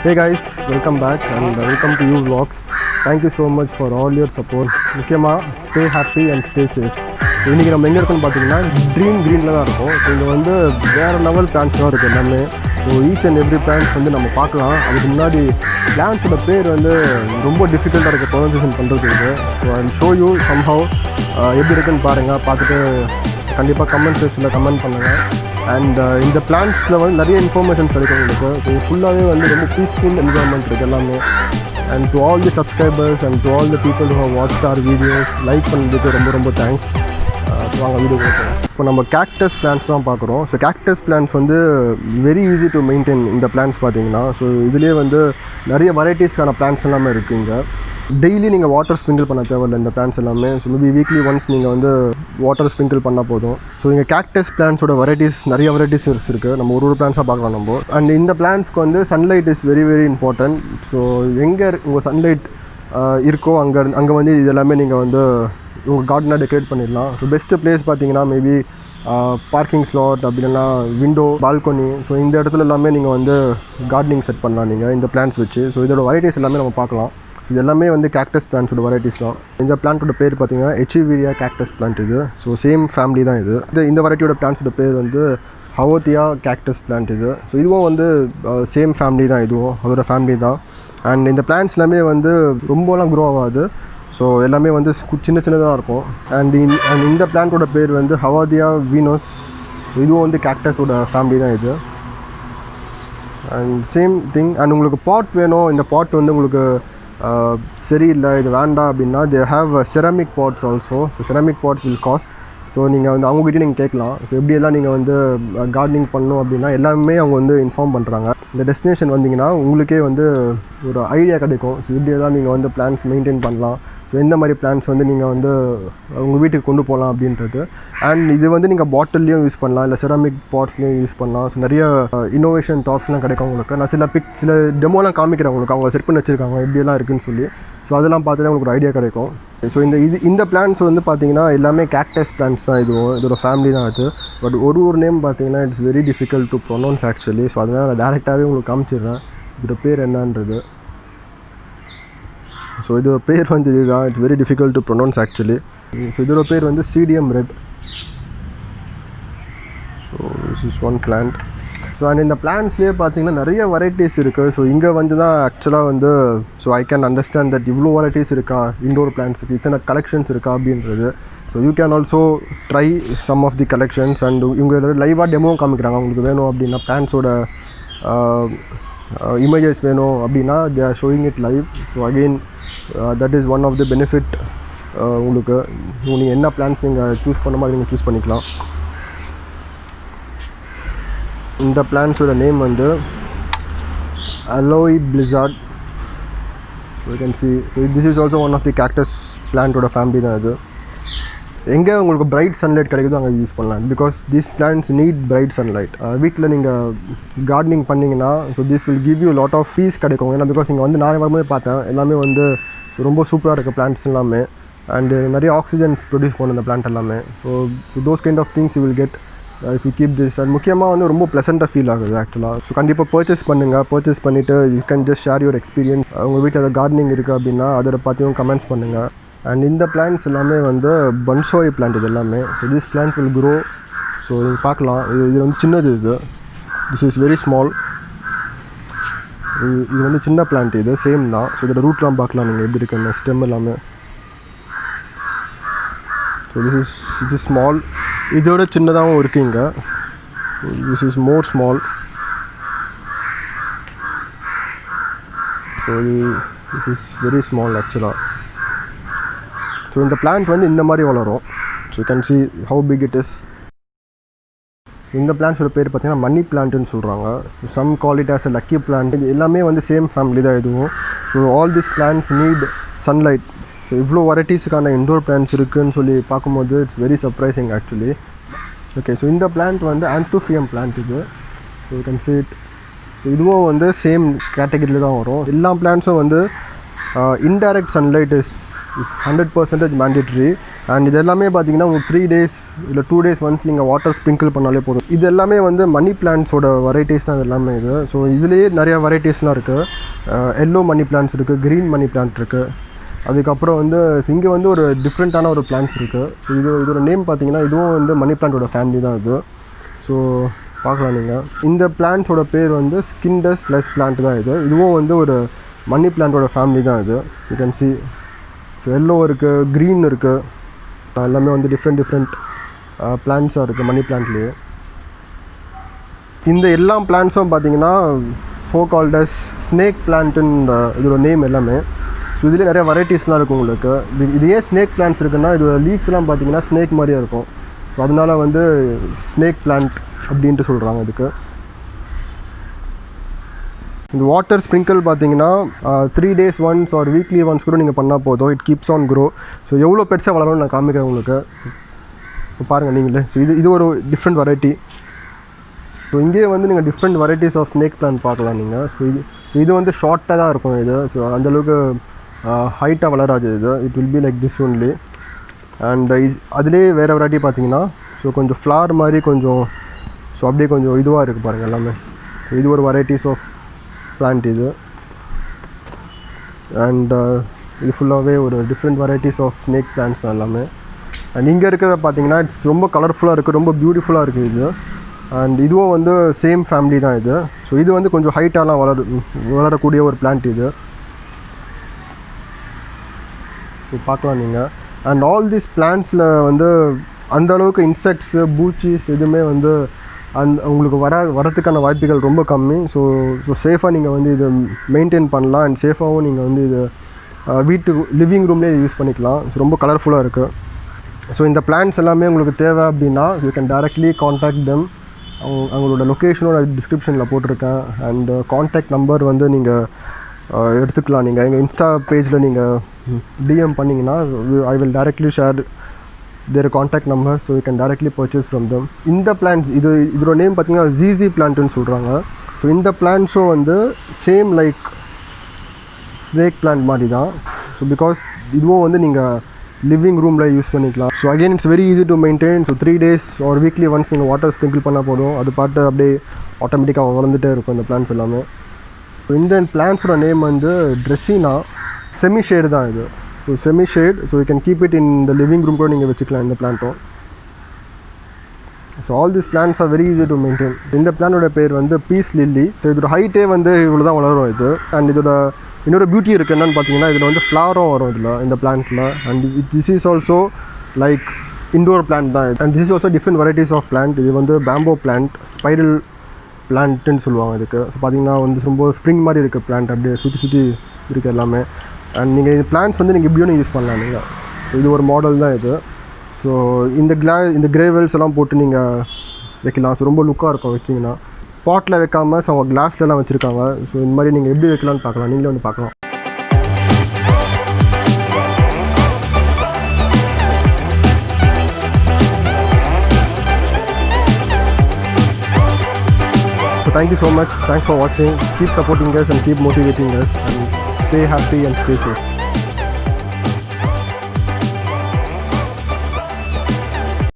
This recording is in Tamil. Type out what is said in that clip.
Hey guys, welcome back and welcome to you vlogs. Thank you so much for all your support. முக்கியமாக stay happy and stay safe. இன்றைக்கி நம்ம எங்கே இருக்கோன்னு பார்த்தீங்கன்னா ட்ரீம் க்ரீனில் தான் இருக்கும். ஸோ இங்கே வந்து வேறு லெவல் பிளான்ஸ்லாம் இருக்குது எல்லாமே. So each and every plans வந்து நம்ம பார்க்கலாம். அதுக்கு முன்னாடி பிளான்ஸோட பேர் வந்து ரொம்ப டிஃபிகல்ட்டாக இருக்குது ப்ரொனன்சியேஷன் பண்ணுறதுக்கு. So I show you somehow எப்படி இருக்குன்னு பாருங்கள். பார்த்துட்டு கண்டிப்பாக கமெண்ட் செக்ஷனில் கமெண்ட் பண்ணுங்கள். அண்ட் இந்த பிளான்ஸில் வந்து நிறைய இன்ஃபர்மேஷன் கிடைக்கும் உங்களுக்கு. ஸோ ஃபுல்லாகவே வந்து ரொம்ப பீஸ்ஃபுல் என்ஜாய்மெண்ட் இருக்குது எல்லாமே. And to all the subscribers and to all the people who have watched our videos like பண்ணதுக்கு ரொம்ப ரொம்ப தேங்க்ஸ். வாங்க வீடியோ கொடுப்போம். இப்போ நம்ம கேக்டஸ் பிளான்ஸ் தான் பார்க்குறோம். ஸோ கேக்டஸ் பிளான்ஸ் வந்து வெரி ஈஸி டு மெயின்டைன் இந்த பிளான்ஸ் பார்த்தீங்கன்னா. ஸோ இதுலேயே வந்து நிறைய வெரைட்டிஸ்க்கான பிளான்ஸ் எல்லாமே இருக்குது இங்கே. டெய்லி நீங்கள் வாட்டர் ஸ்ப்ரிங்கிள் பண்ண தேவையில்லை இந்த பிளான்ஸ் எல்லாமே. ஸோ மேபி வீக்லி ஒன்ஸ் நீங்கள் வந்து வாட்டர் ஸ்ப்ரிங்கிள் பண்ணால் போதும். ஸோ இங்கே கேக்டஸ் பிளான்ஸோட வெரைட்டிஸ் நிறைய வெரைட்டிஸ் இருக்குது. நம்ம ஒரு பிளான்ஸாக பார்க்கலாம் நம்ம. அண்ட் இந்த பிளான்ஸ்க்கு வந்து sunlight is very very important. So எங்கே உங்கள் சன்லைட் இருக்கோ அங்கே வந்து இது எல்லாமே நீங்கள் வந்து உங்கள் கார்டனாக டெக்கரேட் பண்ணிடலாம். ஸோ பெஸ்ட்டு பிளேஸ் பார்த்தீங்கன்னா மேபி பார்க்கிங் ஸ்லாட் அப்படி இல்லைனா விண்டோ பால்கனி. ஸோ இந்த இடத்துல எல்லாமே நீங்கள் வந்து கார்டனிங் செட் பண்ணலாம் நீங்கள் இந்த பிளான்ஸ் வச்சு. ஸோ இதோட வெரைட்டிஸ் எல்லாமே நம்ம பார்க்கலாம். இது எல்லாமே வந்து கேக்டஸ் பிளான்ஸோட வெரைட்டிஸ் தான். இந்த பிளான்ட்டோட பேர் பார்த்தீங்கன்னா எச்சிவிரியா கேக்டஸ் பிளான்ட் இது. ஸோ சேம் ஃபேமிலி தான் இது. இந்த வெரைட்டியோட பிளான்ஸோட பேர் வந்து ஹவோத்தியா கேக்டஸ் பிளான்ட் இது. ஸோ இதுவும் வந்து சேம் ஃபேமிலி தான், இதுவும் அதோட ஃபேமிலி தான். அண்ட் இந்த பிளான்ஸ் எல்லாமே வந்து ரொம்பலாம் க்ரோ ஆகாது. ஸோ எல்லாமே வந்து சின்ன சின்னதாக இருக்கும். அண்ட் இந்த பிளான்ட்டோட பேர் வந்து ஹவோத்தியா வீனஸ். ஸோ இதுவும் வந்து கேக்டஸோட ஃபேமிலி தான் இது. And same thing. அண்ட் உங்களுக்கு பாட் வேணும், இந்த பாட் வந்து உங்களுக்கு சரியில்லை இது வேண்டாம் அப்படின்னா they have ceramic pots also. So ceramic pots will cost. So நீங்கள் வந்து அவங்ககிட்ட நீங்கள் கேட்கலாம். ஸோ எப்படியெல்லாம் நீங்கள் வந்து கார்டனிங் பண்ணணும் அப்படின்னா எல்லாமே அவங்க வந்து இன்ஃபார்ம் பண்ணுறாங்க. இந்த டெஸ்டினேஷன் வந்தீங்கன்னா உங்களுக்கே வந்து ஒரு ஐடியா கிடைக்கும். ஸோ எப்படியெல்லாம் நீங்கள் வந்து பிளான்ஸ் மெயின்டைன் பண்ணலாம், ஸோ எந்த மாதிரி பிளான்ஸ் வந்து நீங்கள் வந்து உங்கள் வீட்டுக்கு கொண்டு போகலாம் அப்படின்றது. அண்ட் இது வந்து நீங்கள் பாட்டில்லையும் யூஸ் பண்ணலாம், இல்லை செராமிக் பாட்ஸ்லையும் யூஸ் பண்ணலாம். ஸோ நிறைய இன்னோவேஷன் தாட்ஸ்லாம் கிடைக்கும் உங்களுக்கு. நான் சில டெமோலாம் காமிக்கிறேன் உங்களுக்கு, அவங்க செட் பண்ணி வச்சுருக்காங்க எப்படியெல்லாம் இருக்குதுன்னு சொல்லி. ஸோ அதெல்லாம் பார்த்துட்டு உங்களுக்கு ஒரு ஐடியா கிடைக்கும். ஸோ இந்த பிளான்ஸ் வந்து பார்த்தீங்கன்னா எல்லாமே கேக்டஸ் பிளான்ஸ் தான். இதோட ஃபேமிலி தான் அது. பட் ஒரு நேம் பார்த்தீங்கன்னா it's very difficult to pronounce actually. So அதனால் நான் டேரெக்டாகவே உங்களுக்கு காமிச்சிடுறேன் இதோட பேர் என்னன்றது. ஸோ இதோட பேர் வந்து இதுதான். It's very difficult to pronounce actually. So இதோட பேர் வந்து sedum red. So this is one plant. So and இந்த பிளான்ஸ்லேயே பார்த்தீங்கன்னா நிறைய வெரைட்டிஸ் இருக்குது. ஸோ இங்கே வந்து தான் ஆக்சுவலாக வந்து so I can understand that இவ்வளோ வெரைட்டிஸ் இருக்கா இண்டோர் பிளான்ஸுக்கு, இத்தனை கலெக்ஷன்ஸ் இருக்கா அப்படின்றது. So you can also try some of the collections. And இவங்க லைவாக டெமோவும் காமிக்கிறாங்க. உங்களுக்கு வேணும் அப்படின்னா பிளான்ஸோட இமேஜஸ் வேணும் அப்படின்னா they are showing it live. So again that is one of the benefit. உங்களுக்கு நீங்கள் என்ன பிளான்ஸ் நீங்கள் சூஸ் பண்ண மாதிரி நீங்கள் சூஸ் பண்ணிக்கலாம். இந்த பிளான்ஸோட நேம் வந்து aloe blizzard. So you can see. So this is also one of the cactus பிளான்ட்டோட ஃபேமிலி தான் இது. எங்கே உங்களுக்கு பிரைட் சன்லைட் கிடைக்குதோ அங்கே யூஸ் பண்ணலாம். Because these plants need bright sunlight. வீட்டில் நீங்கள் கார்டனிங் பண்ணிங்கன்னா so this will give you lot of peace கிடைக்கும். ஏன்னா பிகாஸ் இங்கே வந்து நான் வரும்போது பார்த்தேன் எல்லாமே வந்து ரொம்ப சூப்பராக இருக்குது பிளான்ட்ஸ் எல்லாமே. அண்டு நிறைய ஆக்சிஜன்ஸ் ப்ரொடியூஸ் பண்ணும் இந்த பிளான்ட் எல்லாமே. So those kind of things you will get if you keep this. And முக்கியமாக வந்து ரொம்ப ப்ளசண்ட்டாக ஃபீல் ஆகுது ஆக்சுவலாக. ஸோ கண்டிப்பாக பர்ச்சேஸ் பண்ணுங்கள். பர்ச்சேஸ் பண்ணிவிட்டு you can just share your experience. உங்கள் வீட்டில் ஏதாவது கார்டனிங் இருக்குது அப்படின்னா அதை பற்றியும் கமெண்ட்ஸ் பண்ணுங்கள். அண்ட் இந்த பிளான்ஸ் எல்லாமே வந்து பன்சாய் பிளான்ட் இது எல்லாமே. So this plant will grow. So நீங்கள் பார்க்கலாம் இது வந்து சின்னது. This is very small. இது வந்து சின்ன பிளான்ட் இது சேம் தான். ஸோ இதோட ரூட்லாம் பார்க்கலாம் நீங்கள் எப்படி இருக்குன்னு ஸ்டெம் எல்லாமே. So this is small. இதோட சின்னதாகவும் இருக்குங்க. This is more small. So this is very small ஆக்சுவலாக. ஸோ இந்த பிளான்ட் வந்து இந்த மாதிரி வளரும். So you can see how big it is. இந்த பிளான்ஸோட பேர் பார்த்தீங்கன்னா மணி பிளான்ட்டுன்னு சொல்கிறாங்க. Some call it as a lucky plant. இது எல்லாமே வந்து சேம் ஃபேமிலி தான் இதுவும். So all this plants need sunlight. So இவ்வளோ வெரைட்டிஸுக்கான இண்டோர் பிளான்ட்ஸ் இருக்குதுன்னு சொல்லி பார்க்கும்போது it's very surprising actually. Okay, so இந்த பிளான்ட் வந்து ஆந்தோஃபியம் பிளான்ட் இது. So you can see it. So இதுவும் வந்து சேம் கேட்டகரியில் தான் வரும். எல்லா பிளான்ட்ஸும் வந்து indirect sunlight is 100% mandatory. And இது எல்லாமே பார்த்தீங்கன்னா உங்களுக்கு 3 days இல்லை 2 days ஒன்ஸ் நீங்கள் வாட்டர் ஸ்ப்ரிங்கிள் பண்ணாலே போதும். இது எல்லாமே வந்து மணி பிளான்ட்ஸோட வெரைட்டிஸ் தான் இது எல்லாமே இது. ஸோ இதுலேயே நிறையா வெரைட்டிஸ்லாம் இருக்குது. எல்லோ மணி பிளான்ட்ஸ் இருக்குது, க்ரீன் மணி பிளான்ட் இருக்குது. அதுக்கப்புறம் வந்து இங்கே வந்து ஒரு டிஃப்ரெண்ட்டான ஒரு பிளான்ட்ஸ் இருக்குது. ஸோ இதோட நேம் பார்த்தீங்கன்னா இதுவும் வந்து மணி பிளான்ட்டோட ஃபேமிலி தான் இது. ஸோ பார்க்கலாம் நீங்கள். இந்த பிளான்ட்ஸோட பேர் வந்து ஸ்கின்டஸ் ப்ளஸ் பிளான்ட் தான் இது. இதுவும் வந்து ஒரு மணி பிளான்ட்டோட ஃபேமிலி தான் இது. You can see. So yellow இருக்குது, க்ரீன் இருக்குது, எல்லாமே வந்து டிஃப்ரெண்ட் பிளான்ட்ஸாக இருக்குது மணி பிளான்ட்லேயே. இந்த எல்லா பிளான்ட்ஸும் பார்த்தீங்கன்னா ஸோ கால்டஸ் ஸ்னேக் பிளான்ட்டுன்னு இதோட நேம் எல்லாமே. ஸோ இதில் நிறைய வெரைட்டிஸ்லாம் இருக்கும் உங்களுக்கு. இது ஏன் ஸ்னேக் பிளான்ட்ஸ் இருக்குன்னா இதோட லீவ்ஸ்லாம் பார்த்தீங்கன்னா ஸ்னேக் மாதிரியே இருக்கும். ஸோ அதனால வந்து ஸ்னேக் பிளான்ட் அப்படின்ட்டு சொல்கிறாங்க இதுக்கு. இந்த வாட்டர் ஸ்ப்ரிங்கிள் பார்த்தீங்கன்னா 3 days once R weekly once கூட நீங்கள் பண்ணால் போதும். It keeps on grow. So எவ்வளோ பெருசாக வளரும்னு நான் காமிக்கிறேன் உங்களுக்கு. இப்போ பாருங்கள் நீங்களே. ஸோ இது ஒரு டிஃப்ரெண்ட் வெரைட்டி. ஸோ இங்கேயே வந்து நீங்கள் different varieties of snake plant பார்க்கலாம் நீங்கள். இது வந்து ஷார்ட்டாக தான் இருக்கும் இது. ஸோ அந்தளவுக்கு ஹைட்டாக வளராது இது. It will be like this only. And அதுலேயே வேறு வெரைட்டி பார்த்தீங்கன்னா ஸோ கொஞ்சம் ஃப்ளார் மாதிரி கொஞ்சம் ஸோ அப்படியே கொஞ்சம் இதுவாக இருக்குது பாருங்கள் எல்லாமே. இது ஒரு வெரைட்டிஸ் ஆஃப் பிளான்ட் இது. அண்ட் இது ஃபுல்லாகவே ஒரு different varieties of snake plants எல்லாமே. அண்ட் இங்கே இருக்கிறத பார்த்தீங்கன்னா இட்ஸ் ரொம்ப கலர்ஃபுல்லாக இருக்குது, ரொம்ப பியூட்டிஃபுல்லாக இருக்குது இது. அண்ட் இதுவும் வந்து சேம் ஃபேமிலி தான் இது. ஸோ இது வந்து கொஞ்சம் ஹைட்டாலாம் வளரக்கூடிய ஒரு பிளான்ட் இது. ஸோ பார்க்கலாம் நீங்கள். அண்ட் ஆல் தீஸ் பிளான்ட்ஸில் வந்து அந்தளவுக்கு இன்செக்ட்ஸு, பூச்சிஸ் எதுவுமே வந்து உங்களுக்கு வரத்துக்கான வாய்ப்புகள் ரொம்ப கம்மி. ஸோ சேஃபாக நீங்கள் வந்து இதை மெயின்டைன் பண்ணலாம். அண்ட் சேஃபாகவும் நீங்கள் வந்து இது லிவிங் ரூம்லேயே யூஸ் பண்ணிக்கலாம். ஸோ ரொம்ப கலர்ஃபுல்லாக இருக்குது. ஸோ இந்த பிளான்ஸ் எல்லாமே உங்களுக்கு தேவை அப்படின்னா you can directly contact them. அவங்களோட லொக்கேஷனோட டிஸ்கிரிப்ஷனில் போட்டிருக்கேன். அண்ட் காண்டாக்ட் நம்பர் வந்து நீங்கள் எடுத்துக்கலாம். நீங்கள் எங்கள் இன்ஸ்டா பேஜில் நீங்கள் DM பண்ணிங்கன்னா I will directly share their contact numbers, so you can directly purchase from them. இந்த plants இதோட நேம் பார்த்தீங்கன்னா ZZ பிளான்ட்னு சொல்கிறாங்க. ஸோ இந்த பிளான்ட்ஸும் வந்து சேம் லைக் ஸ்னேக் பிளான்ட் மாதிரி தான். ஸோ பிகாஸ் இதுவும் வந்து நீங்கள் லிவிங் ரூமில் யூஸ் பண்ணிக்கலாம். So again it's very easy to maintain. So 3 days R weekly once நீங்கள் வாட்டர் ஸ்ப்ரிங்கிள் பண்ணால் போதும். அது பாட்டு அப்படியே ஆட்டோமேட்டிக்காக வளர்ந்துட்டே இருக்கும் இந்த பிளான்ட்ஸ் எல்லாமே. ஸோ இந்த பிளான்ட்ஸோட நேம் வந்து ட்ரெஸ்ஸினா. செமி ஷேடு தான் இது. So semi shade. So you can keep it in the living room கூட நீங்கள் வச்சுக்கலாம் இந்த பிளான்ட்டும். So all these plants are very easy to maintain. இந்த பிளானோட பேர் வந்து பீஸ் லில்லி. ஸோ இதோட ஹைட்டே வந்து இவ்வளோ தான் வளரும் இது. அண்ட் இதோட இன்னொரு பியூட்டி இருக்குது என்னென்னு பார்த்தீங்கன்னா இதில் வந்து ஃப்ளவரும் வரும் இதில் இந்த பிளான்ட்டில். And this is also like indoor plant தான். And this is also different varieties of plant. இது வந்து பேம்போ பிளான்ட், ஸ்பைரல் பிளான்ட்டுன்னு சொல்லுவாங்க இதுக்கு. ஸோ பார்த்தீங்கன்னா வந்து ரொம்ப ஸ்ப்ரிங் மாதிரி இருக்குது பிளான்ட், அப்படியே சுற்றி இருக்குது எல்லாமே. அண்ட் நீங்கள் இந்த பிளான்ட்ஸ் வந்து நீங்கள் எப்படியும் யூஸ் பண்ணலாம் நீங்கள். ஸோ இது ஒரு மாடல் தான் இது. ஸோ இந்த கிரேவல்ஸ் எல்லாம் போட்டு நீங்கள் வைக்கலாம். ஸோ ரொம்ப லுக்காக இருக்கும் வச்சிங்கன்னா. பாட்டில் வைக்காமல் ஸோ அவங்க கிளாஸ்லலாம் வச்சுருக்காங்க. ஸோ இந்த மாதிரி நீங்கள் எப்படி வைக்கலாம்னு பார்க்கலாம். நீங்களே வந்து பார்க்கலாம். So thank you so much. Thanks for watching. Keep supporting us and keep motivating us. And stay happy and stay safe.